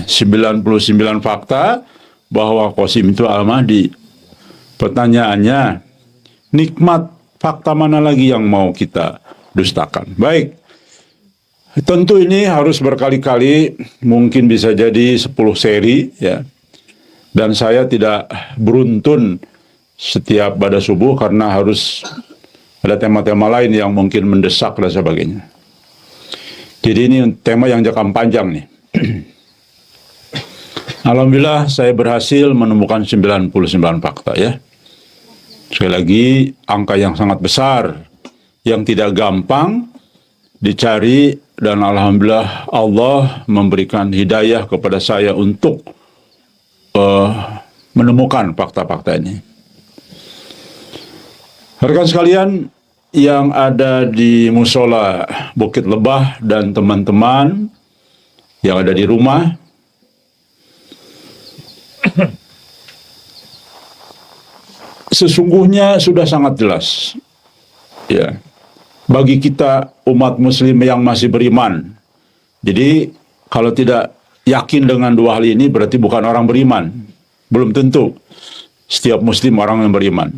99 fakta bahwa Qasim itu Al-Mahdi. Pertanyaannya, nikmat fakta mana lagi yang mau kita dustakan? Baik, tentu ini harus berkali-kali, mungkin bisa jadi 10 seri ya. Dan saya tidak beruntun setiap pada subuh karena harus ada tema-tema lain yang mungkin mendesak dan sebagainya. Jadi ini tema yang jangka panjang nih. Alhamdulillah saya berhasil menemukan 99 fakta ya. Sekali lagi, angka yang sangat besar, yang tidak gampang dicari, dan alhamdulillah Allah memberikan hidayah kepada saya untuk menemukan fakta-fakta ini. Rekan sekalian yang ada di musola Bukit Lebah dan teman-teman yang ada di rumah, sesungguhnya sudah sangat jelas ya bagi kita umat muslim yang masih beriman. Jadi kalau tidak yakin dengan dua hal ini berarti bukan orang beriman. Belum tentu setiap muslim orang yang beriman.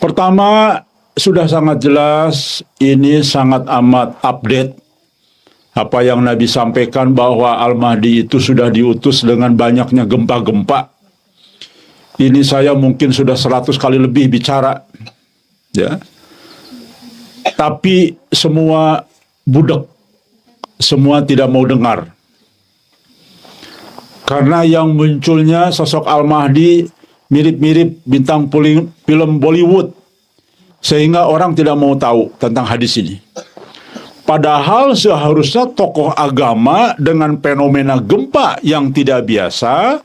Pertama, sudah sangat jelas, ini sangat amat update apa yang Nabi sampaikan bahwa Al-Mahdi itu sudah diutus dengan banyaknya gempa-gempa. Ini saya mungkin sudah 100 kali lebih bicara, ya. Tapi semua budak, semua tidak mau dengar. Karena yang munculnya sosok Al-Mahdi mirip-mirip bintang film Bollywood, sehingga orang tidak mau tahu tentang hadis ini. Padahal seharusnya tokoh agama dengan fenomena gempa yang tidak biasa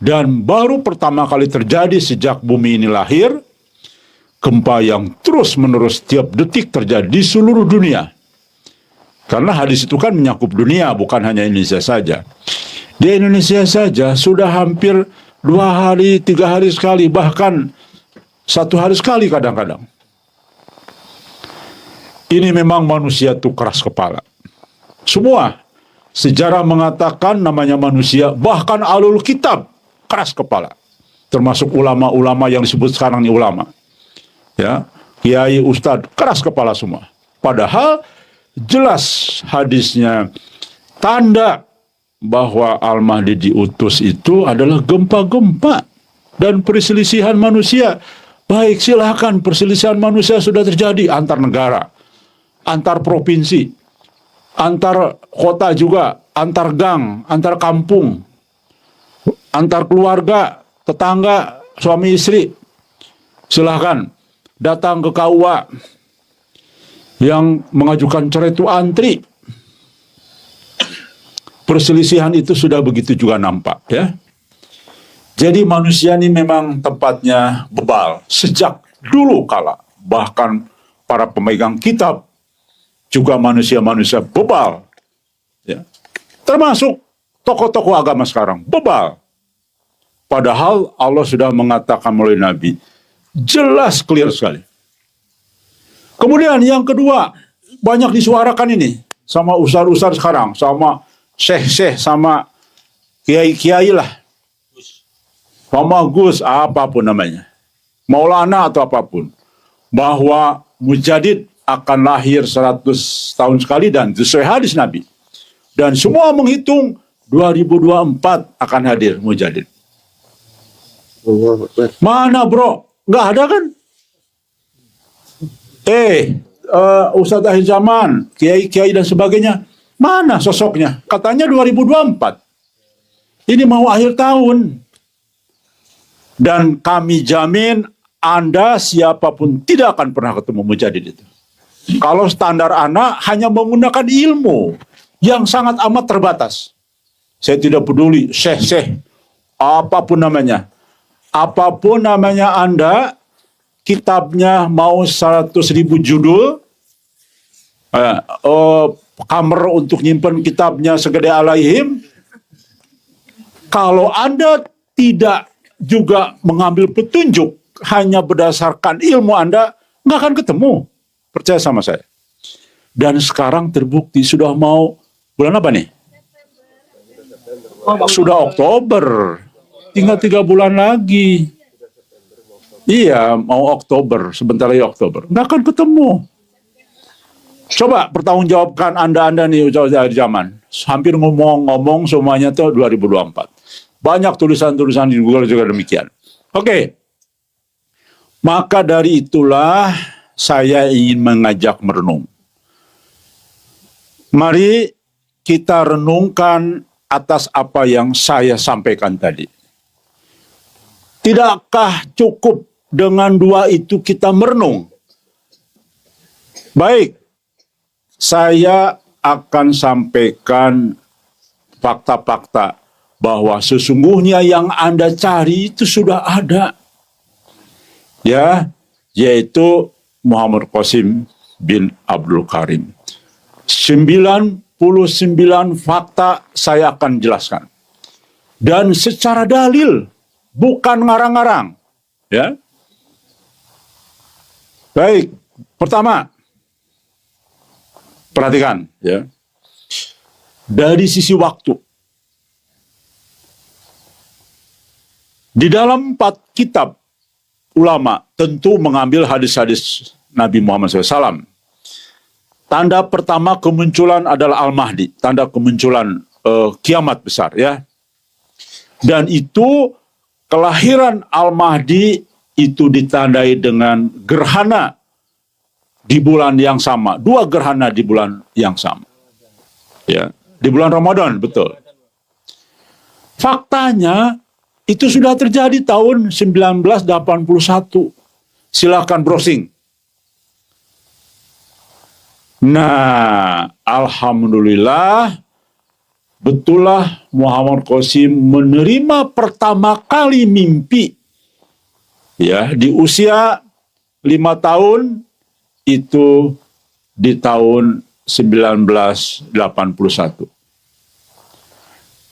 dan baru pertama kali terjadi sejak bumi ini lahir, gempa yang terus-menerus tiap detik terjadi di seluruh dunia. Karena hadis itu kan menyakup dunia, bukan hanya Indonesia saja. Di Indonesia saja sudah hampir 2 hari, 3 hari sekali, bahkan 1 hari sekali kadang-kadang. Ini memang manusia itu keras kepala. Semua sejarah mengatakan namanya manusia, bahkan alul kitab keras kepala. Termasuk ulama-ulama yang disebut sekarang ini ulama. Ya, kiai, ustadz, keras kepala semua. Padahal jelas hadisnya tanda bahwa Al-Mahdi diutus itu adalah gempa-gempa dan perselisihan manusia. Baik, silakan, perselisihan manusia sudah terjadi antar negara, antar provinsi, antar kota juga, antar gang, antar kampung, antar keluarga, tetangga, suami istri. Silahkan datang ke KUA, yang mengajukan cerai itu antri. Perselisihan itu sudah begitu juga nampak ya. Jadi manusia ini memang tempatnya bebal sejak dulu kala. Bahkan para pemegang kitab juga manusia-manusia bebal ya. Termasuk tokoh-tokoh agama sekarang bebal. Padahal Allah sudah mengatakan melalui Nabi, jelas, clear sekali. Kemudian yang kedua, banyak disuarakan ini sama ustaz-ustaz sekarang, sama syekh-syekh, sama kiai-kiai lah, sama Gus, apapun namanya, Maulana atau apapun, bahwa Mujadid akan lahir 100 tahun sekali dan sesuai hadis Nabi. Dan semua menghitung 2024 akan hadir Mujadid. Mana bro? Nggak ada kan? Ustadz akhir zaman, kiai-kiai dan sebagainya, mana sosoknya? Katanya 2024. Ini mau akhir tahun. Dan kami jamin Anda siapapun tidak akan pernah ketemu Mujadid itu. Kalau standar anak hanya menggunakan ilmu yang sangat amat terbatas. Saya tidak peduli, syekh-syekh, apapun namanya. Apapun namanya Anda, kitabnya mau 100.000 judul, kamar untuk nyimpen kitabnya segede alaihim. Kalau Anda tidak juga mengambil petunjuk hanya berdasarkan ilmu Anda, nggak akan ketemu. Percaya sama saya. Dan sekarang terbukti sudah mau bulan apa nih? Sudah Oktober, tinggal 3 bulan lagi. Iya, mau Oktober, sebentar lagi Oktober. Nggak akan ketemu. Coba pertanggungjawabkan Anda nih dari zaman. Hampir ngomong semuanya tuh 2024. Banyak tulisan-tulisan di Google juga demikian. Oke. Maka dari itulah saya ingin mengajak merenung. Mari kita renungkan atas apa yang saya sampaikan tadi. Tidakkah cukup dengan 2 itu kita merenung? Baik, saya akan sampaikan fakta-fakta bahwa sesungguhnya yang Anda cari itu sudah ada. Ya, yaitu Muhammad Qasim bin Abdul Karim. 99 fakta saya akan jelaskan. Dan secara dalil, bukan ngarang-ngarang. Ya. Baik, pertama, perhatikan ya. Dari sisi waktu. Di dalam 4 kitab ulama tentu mengambil hadis-hadis Nabi Muhammad SAW. Tanda pertama kemunculan adalah Al-Mahdi, tanda kemunculan kiamat besar ya. Dan itu kelahiran Al-Mahdi itu ditandai dengan gerhana di bulan yang sama. 2 gerhana di bulan yang sama. Ya, di bulan Ramadan, betul. Faktanya, itu sudah terjadi tahun 1981. Silakan browsing. Nah, alhamdulillah, betullah Muhammad Qasim menerima pertama kali mimpi. Ya, di usia 5 tahun itu di tahun 1981.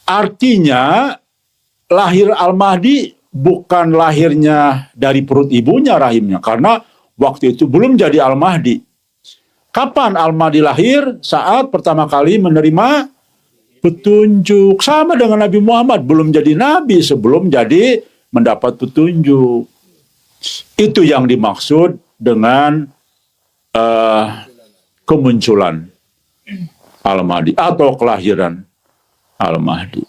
Artinya lahir Al-Mahdi bukan lahirnya dari perut ibunya rahimnya, karena waktu itu belum jadi Al-Mahdi. Kapan Al-Mahdi lahir? Saat pertama kali menerima petunjuk. Sama dengan Nabi Muhammad, belum jadi nabi sebelum jadi mendapat petunjuk. Itu yang dimaksud dengan kemunculan Al-Mahdi atau kelahiran Al-Mahdi.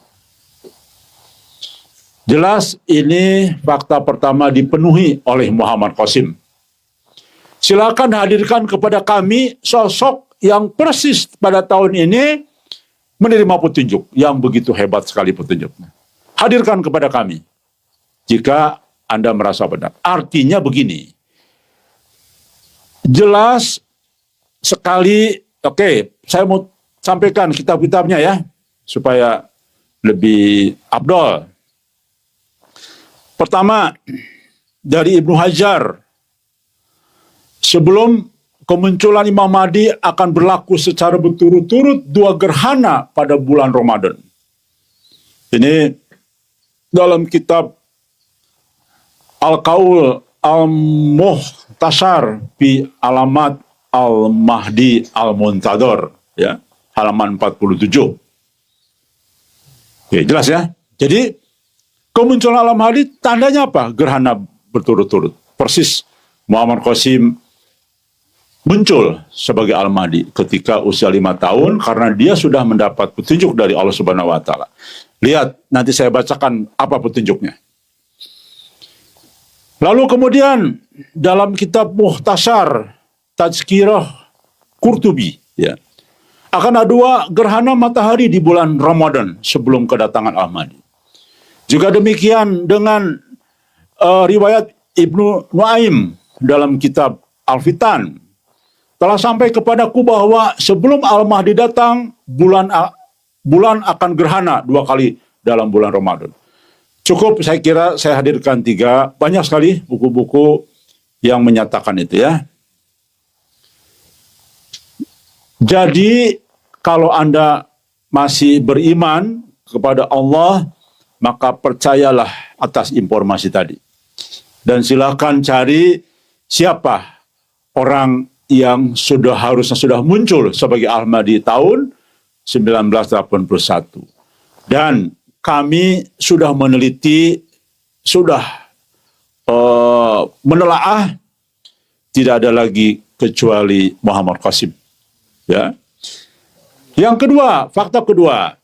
Jelas ini fakta pertama dipenuhi oleh Muhammad Qasim. Silakan hadirkan kepada kami sosok yang persis pada tahun ini menerima petunjuk yang begitu hebat sekali petunjuknya. Hadirkan kepada kami jika Anda merasa benar. Artinya begini, jelas sekali. Oke, saya mau sampaikan kitab-kitabnya ya, supaya lebih afdol. Pertama, dari Ibnu Hajar, sebelum kemunculan Imam Mahdi akan berlaku secara berturut-turut 2 gerhana pada bulan Ramadan. Ini dalam kitab Al-Qaul Al-Muhtasar fi Alamat Al-Mahdi Al-Muntadhar, ya, halaman 47. Oke, jelas ya. Jadi kemunculan Al-Mahdi tandanya apa? Gerhana berturut-turut. Persis Muhammad Qasim muncul sebagai Al-Mahdi ketika usia 5 tahun karena dia sudah mendapat petunjuk dari Allah Subhanahu wa taala. Lihat, nanti saya bacakan apa petunjuknya. Lalu kemudian dalam kitab Muhtasar Tazkirah Qurtubi, ya, akan ada 2 gerhana matahari di bulan Ramadan sebelum kedatangan Al-Mahdi. Juga demikian dengan riwayat Ibnu Nuaim dalam kitab Al-Fitan. Telah sampai kepadaku bahwa sebelum Al-Mahdi datang, bulan akan gerhana 2 kali dalam bulan Ramadan. Cukup, saya kira saya hadirkan 3. Banyak sekali buku-buku yang menyatakan itu ya. Jadi, kalau Anda masih beriman kepada Allah, maka percayalah atas informasi tadi. Dan silakan cari siapa orang yang harusnya sudah muncul sebagai Al-Mahdi tahun 1981. Dan kami sudah meneliti, sudah menelaah, tidak ada lagi kecuali Muhammad Qasim. Ya. Yang kedua, fakta kedua,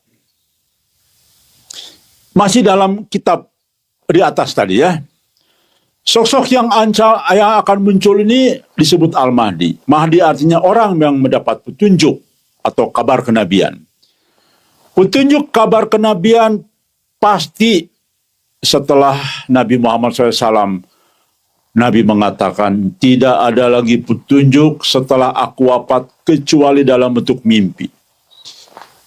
masih dalam kitab di atas tadi ya. Sosok yang akan muncul ini disebut Al-Mahdi. Mahdi artinya orang yang mendapat petunjuk atau kabar kenabian. Petunjuk kabar kenabian pasti setelah Nabi Muhammad SAW. Nabi mengatakan, tidak ada lagi petunjuk setelah aku wafat kecuali dalam bentuk mimpi.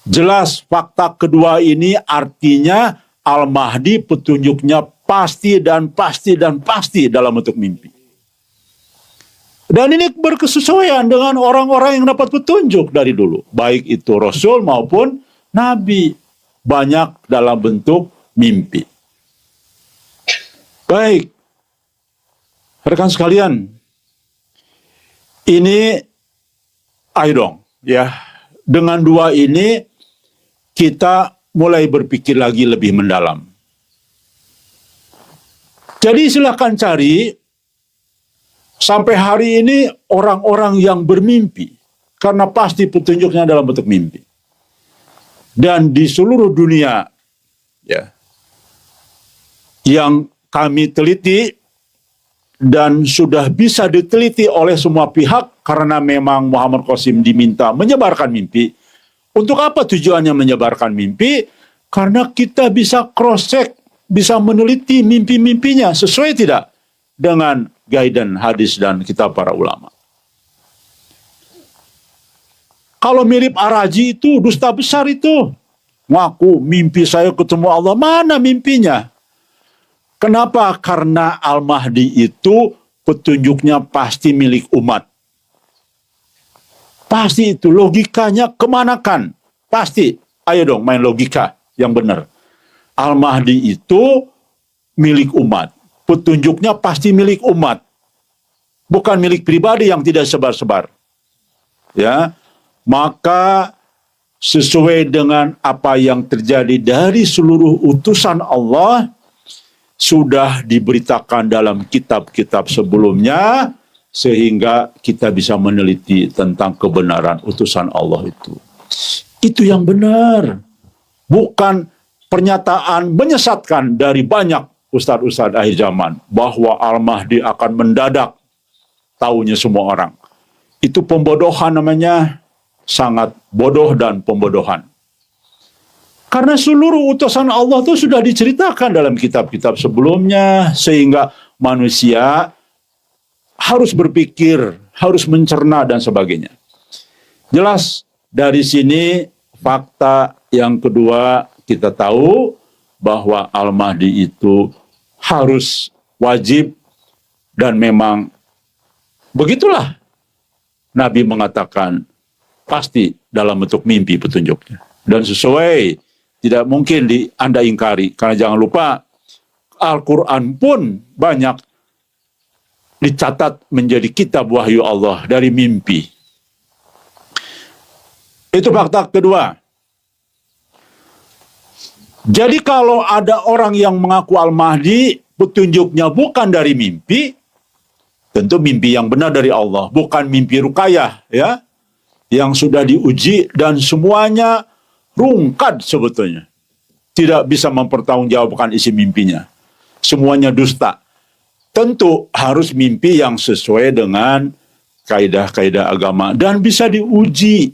Jelas fakta kedua ini artinya Al-Mahdi petunjuknya pasti dan pasti dan pasti dalam bentuk mimpi. Dan ini berkesesuaian dengan orang-orang yang dapat petunjuk dari dulu. Baik itu Rasul maupun Nabi. Banyak dalam bentuk mimpi. Baik. Rekan sekalian. Ini, ayo dong. Ya, dengan dua ini, kita mulai berpikir lagi lebih mendalam. Jadi silahkan cari, sampai hari ini orang-orang yang bermimpi, karena pasti petunjuknya dalam bentuk mimpi. Dan di seluruh dunia, ya, yang kami teliti, dan sudah bisa diteliti oleh semua pihak, karena memang Muhammad Qasim diminta menyebarkan mimpi. Untuk apa tujuannya menyebarkan mimpi? Karena kita bisa cross-check, bisa meneliti mimpi-mimpinya sesuai tidak dengan guidance hadis dan kitab para ulama. Kalau mirip Araji itu dusta besar itu. Ngaku mimpi saya ketemu Allah, mana mimpinya? Kenapa? Karena Al-Mahdi itu petunjuknya pasti milik umat. Pasti itu logikanya kemanakan? Pasti. Ayo dong main logika yang benar. Al-Mahdi itu milik umat. Petunjuknya pasti milik umat. Bukan milik pribadi yang tidak sebar-sebar. Ya, maka sesuai dengan apa yang terjadi dari seluruh utusan Allah, sudah diberitakan dalam kitab-kitab sebelumnya, sehingga kita bisa meneliti tentang kebenaran utusan Allah itu. Itu yang benar. Bukan pernyataan menyesatkan dari banyak ustadz-ustadz akhir zaman bahwa Al-Mahdi akan mendadak, taunya semua orang. Itu pembodohan namanya, sangat bodoh dan pembodohan. Karena seluruh utusan Allah itu sudah diceritakan dalam kitab-kitab sebelumnya, sehingga manusia harus berpikir, harus mencerna dan sebagainya. Jelas dari sini fakta yang kedua, kita tahu bahwa Al-Mahdi itu harus wajib, dan memang begitulah Nabi mengatakan pasti dalam bentuk mimpi petunjuknya. Dan sesuai, tidak mungkin Anda ingkari. Karena jangan lupa, Al-Quran pun banyak dicatat menjadi kitab wahyu Allah dari mimpi. Itu fakta kedua. Jadi kalau ada orang yang mengaku Al-Mahdi, petunjuknya bukan dari mimpi, tentu mimpi yang benar dari Allah, bukan mimpi rukayah, ya, yang sudah diuji dan semuanya rungkad sebetulnya. Tidak bisa mempertanggungjawabkan isi mimpinya. Semuanya dusta. Tentu harus mimpi yang sesuai dengan kaidah-kaidah agama dan bisa diuji.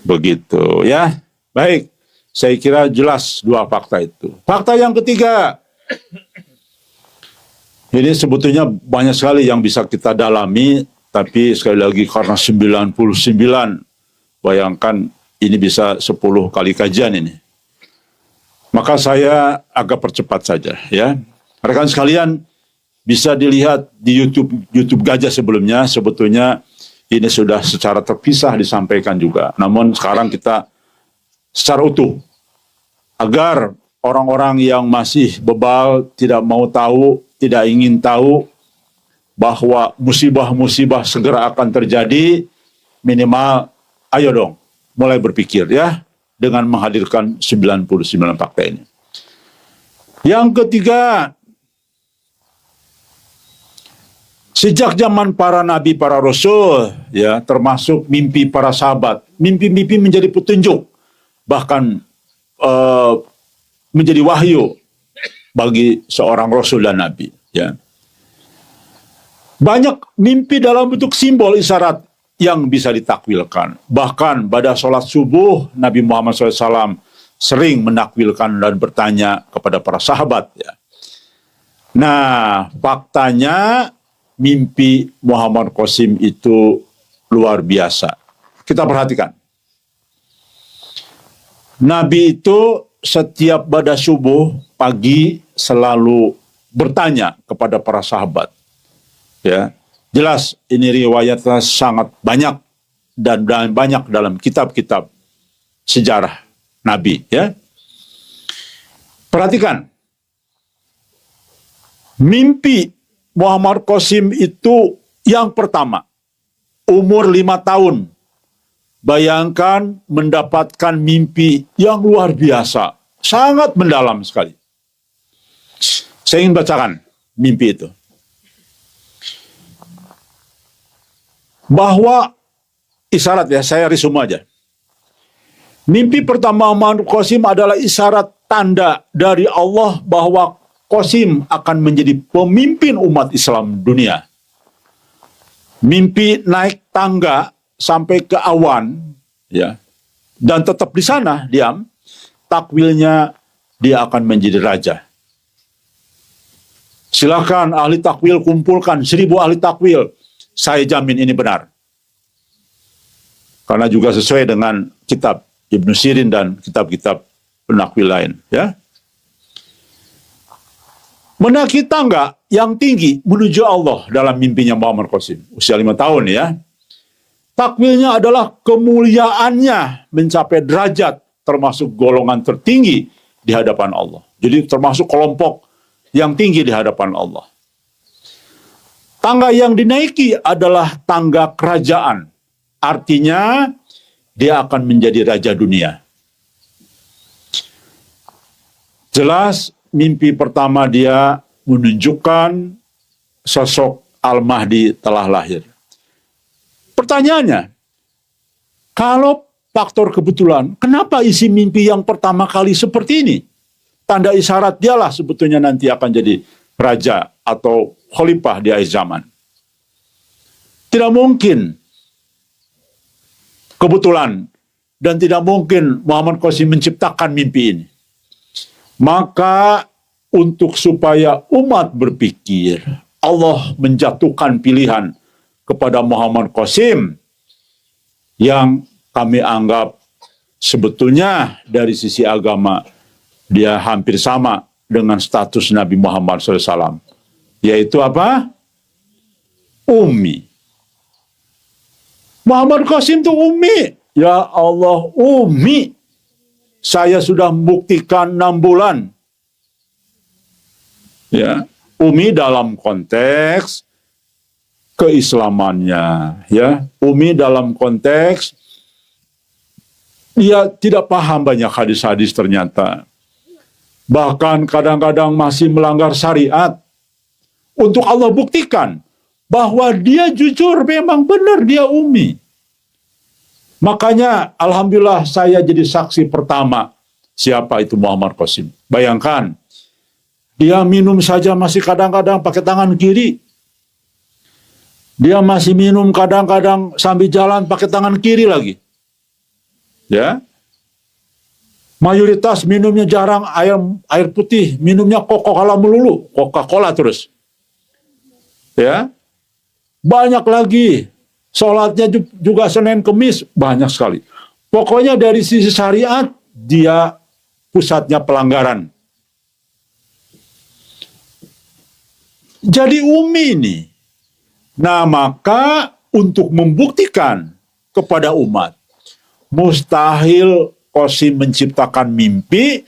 Begitu ya. Baik. Saya kira jelas dua fakta itu. Fakta yang ketiga, ini sebetulnya banyak sekali yang bisa kita dalami, tapi sekali lagi karena 99, bayangkan ini bisa 10 kali kajian ini. Maka saya agak percepat saja ya. Rekan sekalian, bisa dilihat di YouTube Gajah sebelumnya, sebetulnya ini sudah secara terpisah disampaikan juga. Namun sekarang kita secara utuh, agar orang-orang yang masih bebal, tidak mau tahu, tidak ingin tahu bahwa musibah-musibah segera akan terjadi, minimal ayo dong mulai berpikir ya. dengan menghadirkan 99 fakta ini. Yang ketiga, sejak zaman para nabi, para rasul, ya, termasuk mimpi para sahabat, mimpi-mimpi menjadi petunjuk, bahkan menjadi wahyu bagi seorang rasul dan nabi. Ya. Banyak mimpi dalam bentuk simbol isyarat yang bisa ditakwilkan. Bahkan pada sholat subuh, Nabi Muhammad SAW sering menakwilkan dan bertanya kepada para sahabat. Ya. Nah, faktanya mimpi Muhammad Qasim itu luar biasa. Kita perhatikan. Nabi itu setiap pada subuh pagi selalu bertanya kepada para sahabat. Ya, jelas ini riwayatnya sangat banyak dan banyak dalam kitab-kitab sejarah Nabi. Ya, perhatikan, mimpi Muhammad Qasim itu yang pertama, umur 5 tahun. Bayangkan mendapatkan mimpi yang luar biasa, sangat mendalam sekali. Saya ingin bacakan mimpi itu. Bahwa isyarat, ya, saya resume aja. Mimpi pertama Muhammad Qasim adalah isyarat tanda dari Allah bahwa Qasim akan menjadi pemimpin umat Islam dunia. Mimpi naik tangga sampai ke awan, ya, dan tetap di sana diam. Takwilnya dia akan menjadi raja. Silakan ahli takwil kumpulkan 1000 ahli takwil. Saya jamin ini benar. Karena juga sesuai dengan kitab Ibnu Sirin dan kitab-kitab penakwil lain. Ya. Menaiki tangga yang tinggi menuju Allah dalam mimpinya Muhammad Qasim. Usia 5 tahun, ya. Takwilnya adalah kemuliaannya mencapai derajat termasuk golongan tertinggi di hadapan Allah. Jadi termasuk kelompok yang tinggi di hadapan Allah. Tangga yang dinaiki adalah tangga kerajaan. Artinya dia akan menjadi raja dunia. Jelas mimpi pertama dia menunjukkan sosok Al-Mahdi telah lahir. Pertanyaannya, kalau faktor kebetulan, kenapa isi mimpi yang pertama kali seperti ini? Tanda isyarat dialah sebetulnya nanti akan jadi raja atau khalifah di akhir zaman. Tidak mungkin kebetulan dan tidak mungkin Muhammad Qasim menciptakan mimpi ini. Maka untuk supaya umat berpikir, Allah menjatuhkan pilihan kepada Muhammad Qasim yang kami anggap sebetulnya dari sisi agama dia hampir sama dengan status Nabi Muhammad SAW. Yaitu apa? Ummi. Muhammad Qasim itu ummi. Ya Allah, ummi. Saya sudah membuktikan 6 bulan. Ya, ummi dalam konteks keislamannya. Ya, ummi dalam konteks dia tidak paham banyak hadis-hadis ternyata. Bahkan kadang-kadang masih melanggar syariat. Untuk Allah buktikan bahwa dia jujur, memang benar dia ummi. Makanya alhamdulillah saya jadi saksi pertama siapa itu Muhammad Qasim. Bayangkan, dia minum saja masih kadang-kadang pakai tangan kiri. Dia masih minum kadang-kadang sambil jalan pakai tangan kiri lagi. Ya. Mayoritas minumnya jarang air putih, minumnya Coca-Cola melulu, Coca-Cola terus. Ya. Banyak lagi. Sholatnya juga Senin Kemis, banyak sekali. Pokoknya dari sisi syariat, dia pusatnya pelanggaran. Jadi ummi ini. Nah, maka untuk membuktikan kepada umat, mustahil Qasim menciptakan mimpi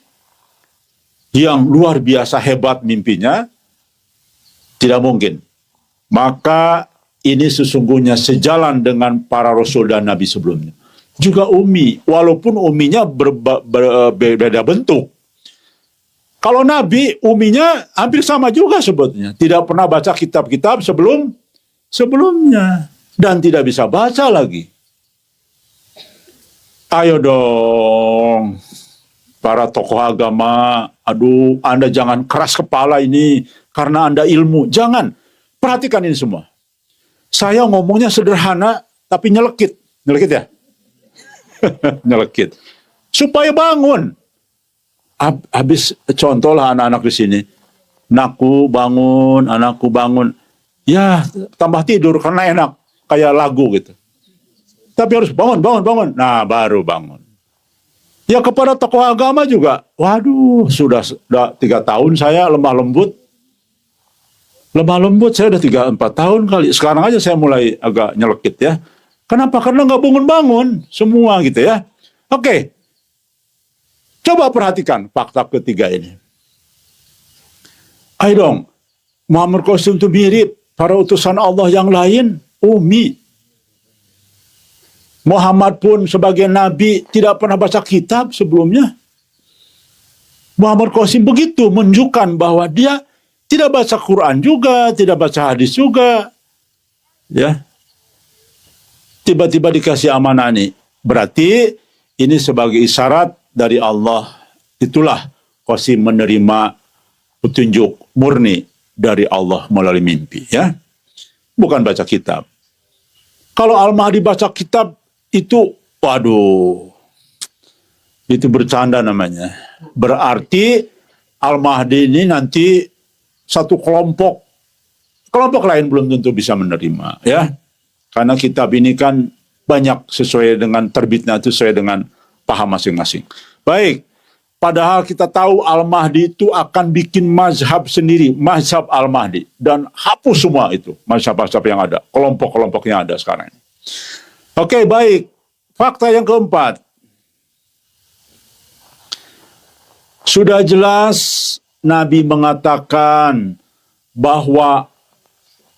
yang luar biasa hebat mimpinya, tidak mungkin. Maka ini sesungguhnya sejalan dengan para rasul dan nabi sebelumnya. juga ummi, walaupun umminya berbeda bentuk. Kalau Nabi, umminya hampir sama juga sebetulnya. Tidak pernah baca kitab-kitab sebelumnya. Dan tidak bisa baca lagi. Ayo dong, para tokoh agama, aduh, Anda jangan keras kepala ini, karena Anda ilmu. Jangan, perhatikan ini semua. Saya ngomongnya sederhana, tapi nyelekit. Nyelekit ya? Nyelekit. Supaya bangun. Habis contoh lah anak-anak di sini. Anakku bangun. Ya, tambah tidur karena enak. Kayak lagu gitu. Tapi harus bangun. Nah, baru bangun. Ya kepada tokoh agama juga. Waduh, sudah 3 tahun saya lemah lembut. Saya udah 3-4 tahun kali. Sekarang aja saya mulai agak nyelekit ya. Kenapa? Karena nggak bangun-bangun. Semua gitu ya. Oke. Coba perhatikan fakta ketiga ini. Ayo dong, Muhammad Qasim itu mirip para utusan Allah yang lain, ummi. Muhammad pun sebagai nabi tidak pernah baca kitab sebelumnya. Muhammad Qasim begitu menunjukkan bahwa dia tidak baca Quran juga, tidak baca hadis juga. Ya. Tiba-tiba dikasih amanah nih. Berarti ini sebagai isyarat dari Allah. Itulah Qasim menerima petunjuk murni dari Allah melalui mimpi, ya. Bukan baca kitab. Kalau Al-Mahdi baca kitab itu, waduh, itu bercanda namanya. Berarti Al-Mahdi ini nanti satu kelompok lain belum tentu bisa menerima, ya. Karena kitab ini kan banyak sesuai dengan terbitnya, itu sesuai dengan paham masing-masing. Baik, padahal kita tahu Al-Mahdi itu akan bikin mazhab sendiri, mazhab Al-Mahdi. Dan hapus semua itu, mazhab-mazhab yang ada, kelompok-kelompok yang ada sekarang ini. Oke, baik. Fakta yang keempat. Sudah jelas Nabi mengatakan bahwa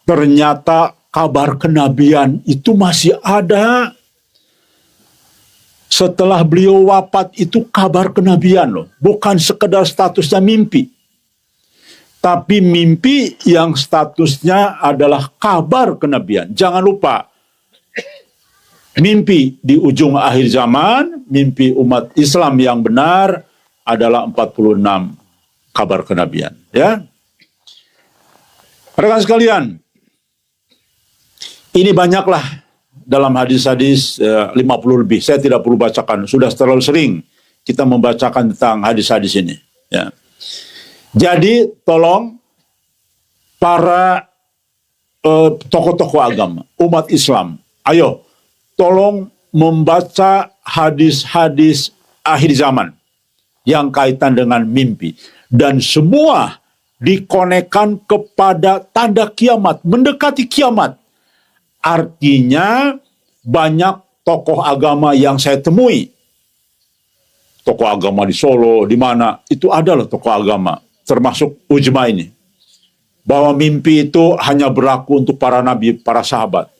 ternyata kabar kenabian itu masih ada. Setelah beliau wafat itu kabar kenabian loh. Bukan sekedar statusnya mimpi. Tapi mimpi yang statusnya adalah kabar kenabian. Jangan lupa. Mimpi di ujung akhir zaman, mimpi umat Islam yang benar adalah 46 kabar kenabian. Ya. Rekan sekalian, ini banyaklah dalam hadis-hadis 50 lebih. Saya tidak perlu bacakan. Sudah terlalu sering kita membacakan tentang hadis-hadis ini. Ya. Jadi tolong para tokoh-tokoh agama, umat Islam, ayo tolong membaca hadis-hadis akhir zaman yang kaitan dengan mimpi. Dan semua dikonekkan kepada tanda kiamat, mendekati kiamat. Artinya banyak tokoh agama yang saya temui. Tokoh agama di Solo, di mana, itu adalah tokoh agama. Termasuk Ujma ini. Bahwa mimpi itu hanya berlaku untuk para nabi, para sahabat.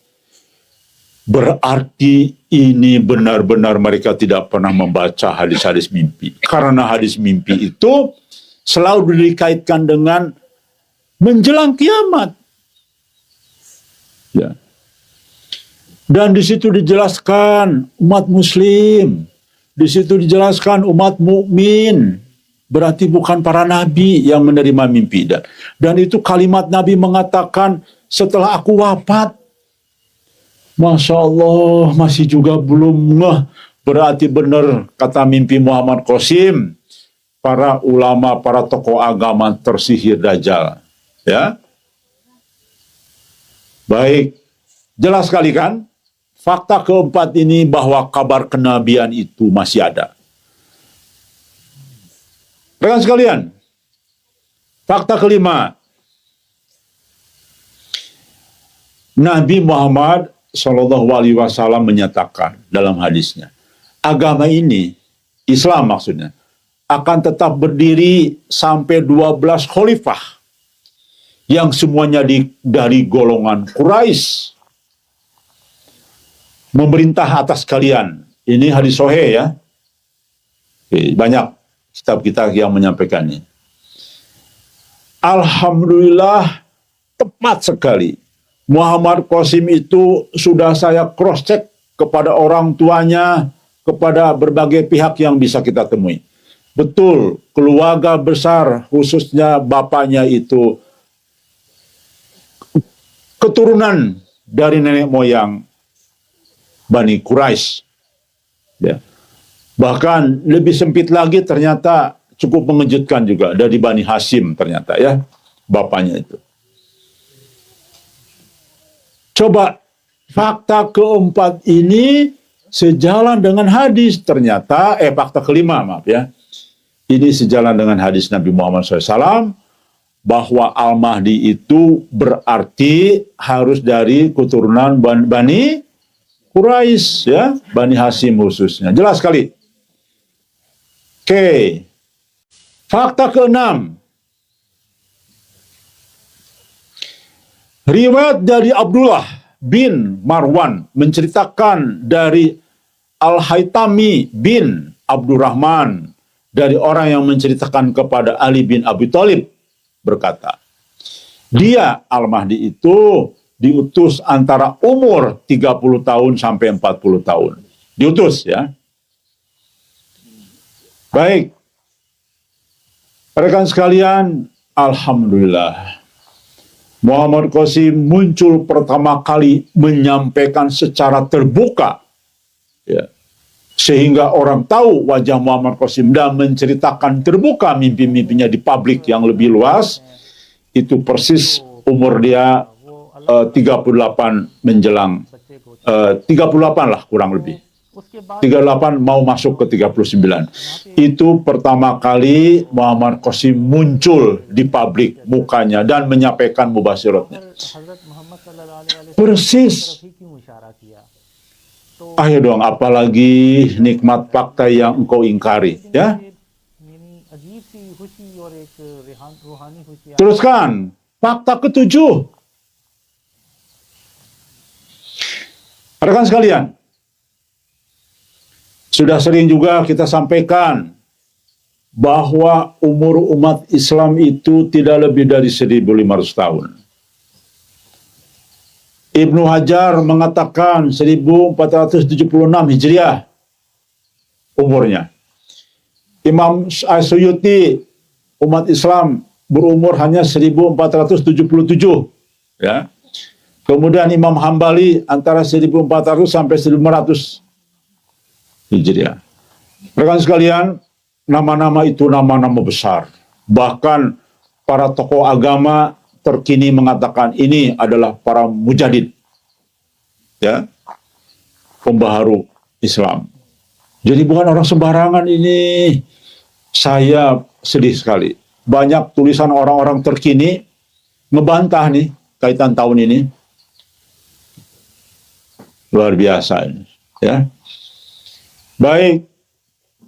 Berarti ini benar-benar mereka tidak pernah membaca hadis-hadis mimpi. Karena hadis mimpi itu selalu dikaitkan dengan menjelang kiamat. Ya. Dan di situ dijelaskan umat muslim, di situ dijelaskan umat mukmin. Berarti bukan para nabi yang menerima mimpi. Dan itu kalimat Nabi mengatakan setelah aku wafat. Masya Allah, masih juga belum ngeh. Berarti benar kata mimpi Muhammad Qasim. Para ulama, para tokoh agama tersihir Dajjal. Ya. Baik. Jelas sekali kan? Fakta keempat ini bahwa kabar kenabian itu masih ada. Rekan sekalian, fakta kelima. Nabi Muhammad SAW menyatakan dalam hadisnya, agama ini, Islam maksudnya, akan tetap berdiri sampai 12 khalifah yang semuanya dari golongan Quraisy memerintah atas kalian Ini hadis sahih ya. Banyak kitab kita yang menyampaikannya. Alhamdulillah, tepat sekali. Muhammad Qasim itu sudah saya cross check kepada orang tuanya, kepada berbagai pihak yang bisa kita temui. Betul, keluarga besar, khususnya bapaknya itu keturunan dari nenek moyang Bani Quraisy. Ya. Bahkan lebih sempit lagi ternyata cukup mengejutkan juga dari Bani Hashim ternyata ya, bapaknya itu. Coba fakta keempat ini sejalan dengan hadis ternyata, fakta kelima maaf ya. Ini sejalan dengan hadis Nabi Muhammad SAW bahwa Al-Mahdi itu berarti harus dari keturunan Bani Quraisy ya, Bani Hashim khususnya. Jelas sekali. Oke. Fakta keenam. Riwayat dari Abdullah bin Marwan menceritakan dari Al-Haytami bin Abdurrahman dari orang yang menceritakan kepada Ali bin Abi Thalib berkata, dia Al-Mahdi itu diutus antara umur 30 tahun sampai 40 tahun. Diutus ya. Baik. Rekan sekalian, alhamdulillah. Muhammad Qasim muncul pertama kali menyampaikan secara terbuka ya, sehingga orang tahu wajah Muhammad Qasim dan menceritakan terbuka mimpi-mimpinya di publik yang lebih luas. Itu persis umur dia 38 menjelang 38 lah kurang lebih. 38 mau masuk ke 39. Itu pertama kali Muhammad Qasim muncul di publik mukanya dan menyampaikan mubasyiratnya. Persis. Ayo dong, apalagi nikmat fakta yang engkau ingkari, ya. Teruskan, fakta ketujuh. Rekan sekalian, sudah sering juga kita sampaikan bahwa umur umat Islam itu tidak lebih dari 1.500 tahun. Ibnu Hajar mengatakan 1476 Hijriah umurnya. Imam Asyuyuti, umat Islam berumur hanya 1477. Ya. Kemudian Imam Hambali antara 1400 sampai 1500 Hijriah. Rekan sekalian, nama-nama itu nama-nama besar. Bahkan para tokoh agama terkini mengatakan ini adalah para mujadid, ya, pembaharu Islam. Jadi bukan orang sembarangan ini. Saya sedih sekali. Banyak tulisan orang-orang terkini ngebantah nih kaitan tahun ini. Luar biasa ini, ya. Baik,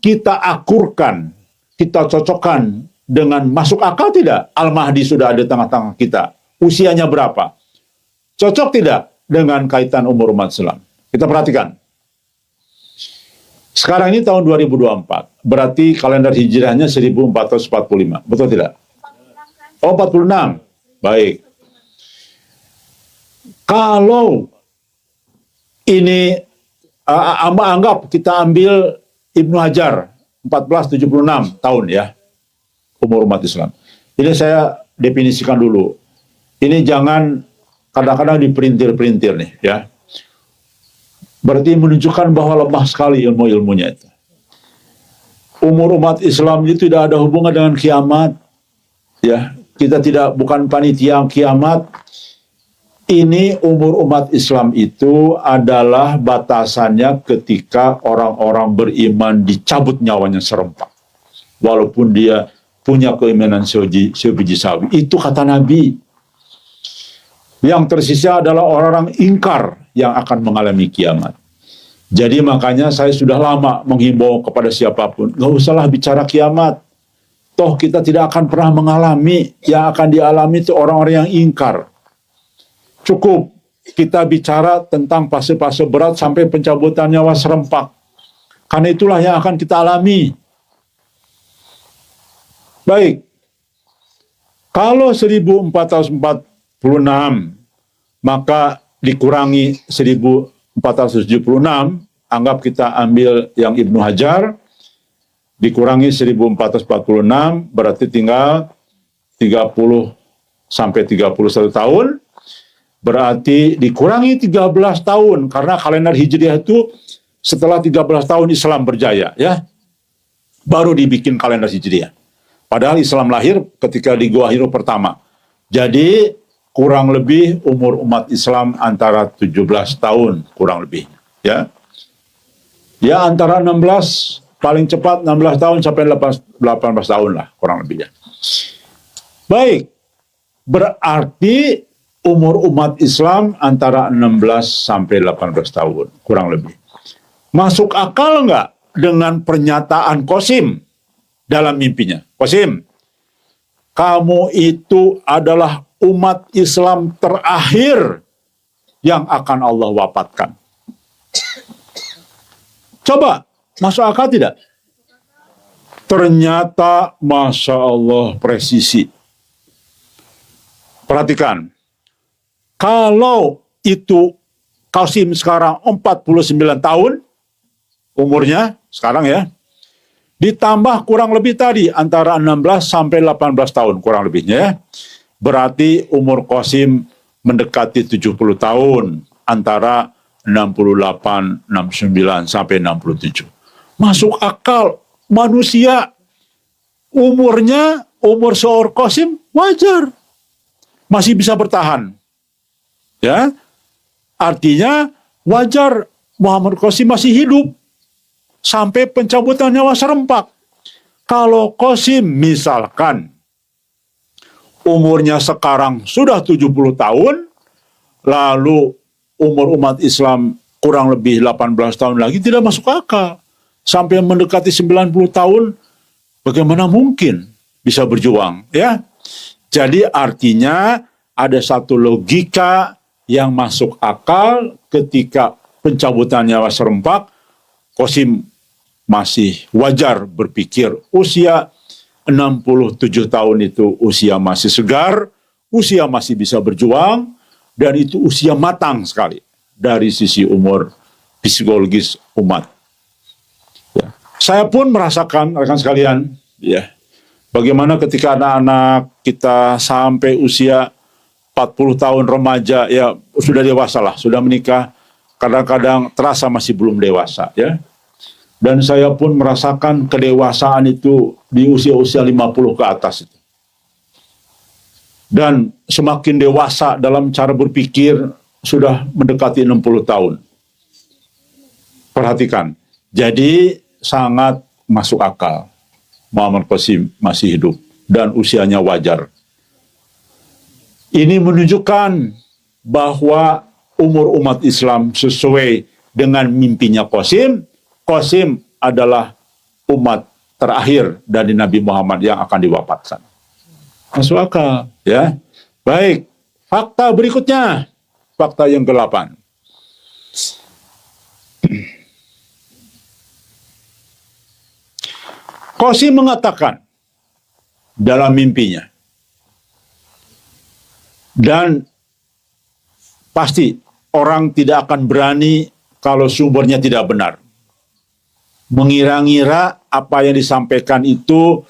kita akurkan, kita cocokkan dengan masuk akal tidak? Al-Mahdi sudah ada di tengah-tengah kita. Usianya berapa? Cocok tidak dengan kaitan umur umat Islam? Kita perhatikan. Sekarang ini tahun 2024, berarti kalender hijrahnya 1445. Betul tidak? Oh, 46. Baik. Kalau ini anggap kita ambil Ibnu Hajar 1476 tahun ya umur umat Islam. Ini saya definisikan dulu. Ini jangan kadang-kadang diperintir-perintir nih ya. Berarti menunjukkan bahwa lemah sekali ilmu-ilmunya itu. Umur umat Islam itu tidak ada hubungan dengan kiamat. Ya, kita bukan panitia kiamat. Ini umur umat Islam itu adalah batasannya ketika orang-orang beriman dicabut nyawanya serempak. Walaupun dia punya keimanan sebiji sawi. Itu kata Nabi. Yang tersisa adalah orang-orang ingkar yang akan mengalami kiamat. Jadi makanya saya sudah lama menghimbau kepada siapapun, nggak usahlah bicara kiamat. Toh kita tidak akan pernah mengalami, yang akan dialami itu orang-orang yang ingkar. Cukup kita bicara tentang fase-fase berat sampai pencabutan nyawa serempak. Karena itulah yang akan kita alami. Baik, kalau 1446, maka dikurangi 1476, anggap kita ambil yang Ibnu Hajar, dikurangi 1446, berarti tinggal 30 sampai 31 tahun, berarti dikurangi 13 tahun, karena kalender Hijriah itu setelah 13 tahun Islam berjaya, ya, baru dibikin kalender Hijriah. Padahal Islam lahir ketika di Gua Hiro pertama. Jadi kurang lebih umur umat Islam antara 17 tahun, kurang lebih, ya. Ya antara 16, paling cepat 16 tahun sampai 18 tahun lah, kurang lebih, ya. Baik, berarti umur umat Islam antara 16 sampai 18 tahun, kurang lebih. Masuk akal nggak dengan pernyataan Qasim dalam mimpinya? Qasim, kamu itu adalah umat Islam terakhir yang akan Allah wafatkan. Coba, masuk akal tidak? Ternyata, Masya Allah, presisi. Perhatikan, kalau itu Qasim sekarang 49 tahun, umurnya sekarang, ya, ditambah kurang lebih tadi antara 16 sampai 18 tahun kurang lebihnya, ya. Berarti umur Qasim mendekati 70 tahun, antara 68, 69 sampai 67. Masuk akal, manusia umur seorang Qasim wajar, masih bisa bertahan. Ya. Artinya wajar Muhammad Qasim masih hidup sampai pencabutan nyawa serempak. Kalau Qasim misalkan umurnya sekarang sudah 70 tahun, lalu umur umat Islam kurang lebih 18 tahun lagi, tidak masuk akal. Sampai mendekati 90 tahun, bagaimana mungkin bisa berjuang, ya? Jadi artinya ada satu logika yang masuk akal ketika pencabutan nyawa serempak. Qasim masih wajar berpikir usia 67 tahun itu usia masih segar, usia masih bisa berjuang, dan itu usia matang sekali dari sisi umur psikologis umat. Ya. Saya pun merasakan, rekan sekalian, ya, bagaimana ketika anak-anak kita sampai usia 40 tahun remaja, ya sudah dewasa lah, sudah menikah, kadang-kadang terasa masih belum dewasa, ya. Dan saya pun merasakan kedewasaan itu di usia-usia 50 ke atas itu. Dan semakin dewasa dalam cara berpikir sudah mendekati 60 tahun. Perhatikan, jadi sangat masuk akal Muhammad Qasim masih hidup dan usianya wajar. Ini menunjukkan bahwa umur umat Islam sesuai dengan mimpinya Qasim. Qasim adalah umat terakhir dari Nabi Muhammad yang akan diwafatkan. Masuk akal, ya. Baik, fakta berikutnya, fakta yang ke-8. Qasim mengatakan dalam mimpinya, dan pasti orang tidak akan berani kalau sumbernya tidak benar. Mengira-ngira apa yang disampaikan itu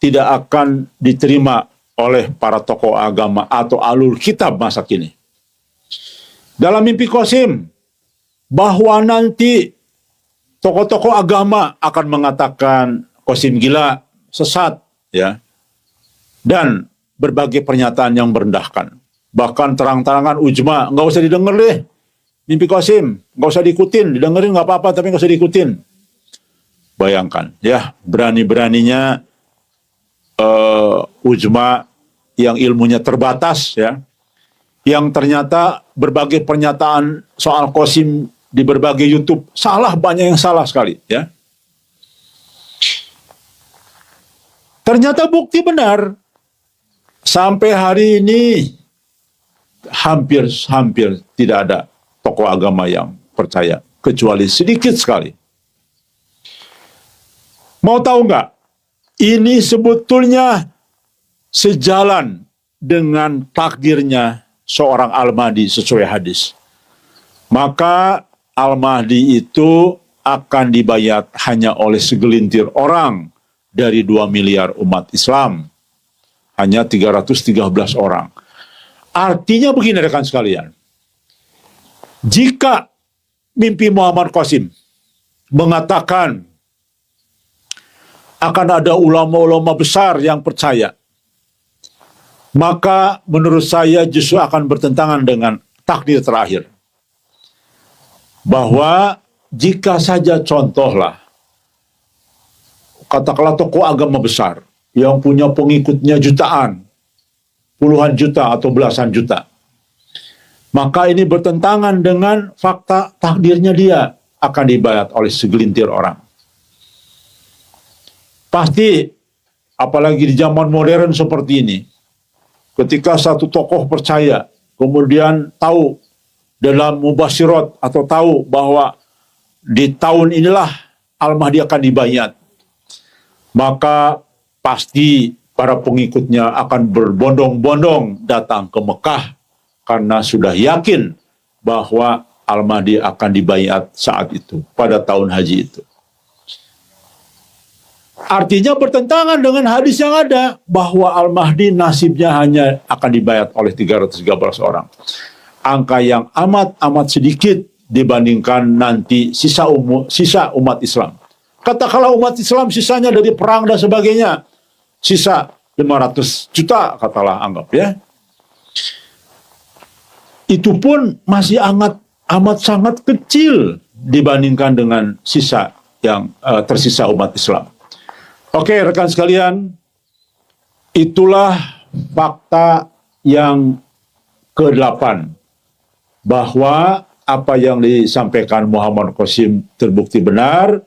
tidak akan diterima oleh para tokoh agama atau alur kitab masa kini. Dalam mimpi Qasim, bahwa nanti tokoh-tokoh agama akan mengatakan Qasim gila, sesat, ya, dan berbagai pernyataan yang merendahkan. Bahkan terang-terangan ujma, nggak usah didengar deh mimpi Qasim, nggak usah diikutin, didengerin nggak apa-apa tapi nggak usah diikutin. Bayangkan, ya, berani-beraninya ujma yang ilmunya terbatas, ya, yang ternyata berbagai pernyataan soal Qasim di berbagai YouTube salah, banyak yang salah sekali, ya. Ternyata bukti benar. Sampai hari ini hampir tidak ada tokoh agama yang percaya, kecuali sedikit sekali. Mau tahu nggak? Ini sebetulnya sejalan dengan takdirnya seorang Al-Mahdi sesuai hadis. Maka Al-Mahdi itu akan dibayat hanya oleh segelintir orang dari 2 miliar umat Islam. Hanya 313 orang. Artinya begini rekan sekalian. Jika mimpi Muhammad Qasim mengatakan akan ada ulama-ulama besar yang percaya, maka menurut saya justru akan bertentangan dengan takdir terakhir. Bahwa jika saja contohlah, katakanlah tokoh agama besar yang punya pengikutnya jutaan, puluhan juta atau belasan juta, maka ini bertentangan dengan fakta takdirnya dia akan dibayat oleh segelintir orang. Pasti, apalagi di zaman modern seperti ini, ketika satu tokoh percaya, kemudian tahu dalam mubasyirat atau tahu bahwa di tahun inilah Al-Mahdi akan dibayat, maka pasti para pengikutnya akan berbondong-bondong datang ke Mekah karena sudah yakin bahwa Al-Mahdi akan dibayat saat itu, pada tahun haji itu. Artinya bertentangan dengan hadis yang ada bahwa Al-Mahdi nasibnya hanya akan dibayat oleh 313 orang. Angka yang amat sedikit dibandingkan nanti sisa umat Islam. Katakanlah umat Islam sisanya dari perang dan sebagainya, sisa 500 juta katalah anggap ya. Itu pun masih amat sangat kecil dibandingkan dengan sisa yang tersisa umat Islam. Oke, rekan sekalian, itulah fakta yang ke-8, bahwa apa yang disampaikan Muhammad Qasim terbukti benar,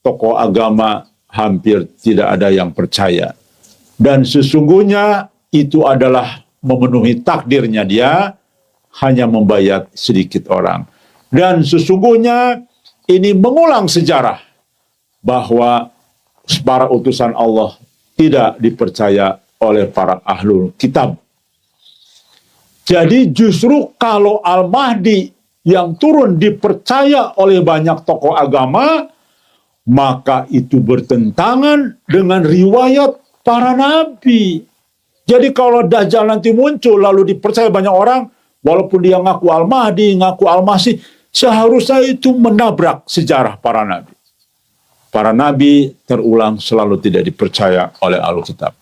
tokoh agama hampir tidak ada yang percaya. Dan sesungguhnya itu adalah memenuhi takdirnya dia, hanya membayat sedikit orang. Dan sesungguhnya ini mengulang sejarah bahwa para utusan Allah tidak dipercaya oleh para ahlul kitab. Jadi justru kalau Al-Mahdi yang turun dipercaya oleh banyak tokoh agama, maka itu bertentangan dengan riwayat para nabi. Jadi kalau Dajjal nanti muncul lalu dipercaya banyak orang, walaupun dia ngaku Al-Mahdi, ngaku Al-Masih, seharusnya itu menabrak sejarah para nabi. Para nabi terulang selalu tidak dipercaya oleh Alkitab.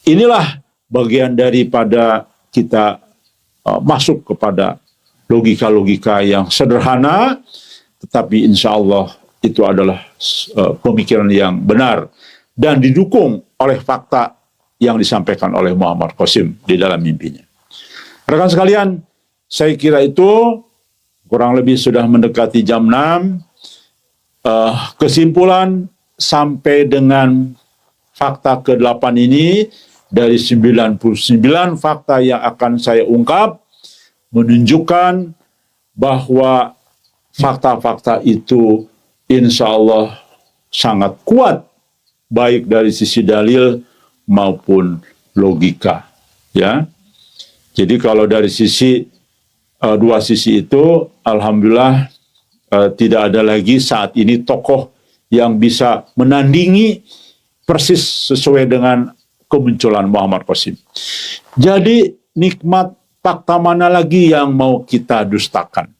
Inilah bagian daripada kita masuk kepada logika-logika yang sederhana, tetapi insya Allah itu adalah pemikiran yang benar dan didukung oleh fakta yang disampaikan oleh Muhammad Qasim di dalam mimpinya. Rekan sekalian, saya kira itu kurang lebih sudah mendekati jam 6. Kesimpulan sampai dengan fakta ke-8 ini, dari 99 fakta yang akan saya ungkap, menunjukkan bahwa fakta-fakta itu insya Allah sangat kuat, baik dari sisi dalil maupun logika. Ya, jadi kalau dari sisi dua sisi itu, alhamdulillah tidak ada lagi saat ini tokoh yang bisa menandingi persis sesuai dengan kemunculan Muhammad Qasim. Jadi nikmat fakta mana lagi yang mau kita dustakan?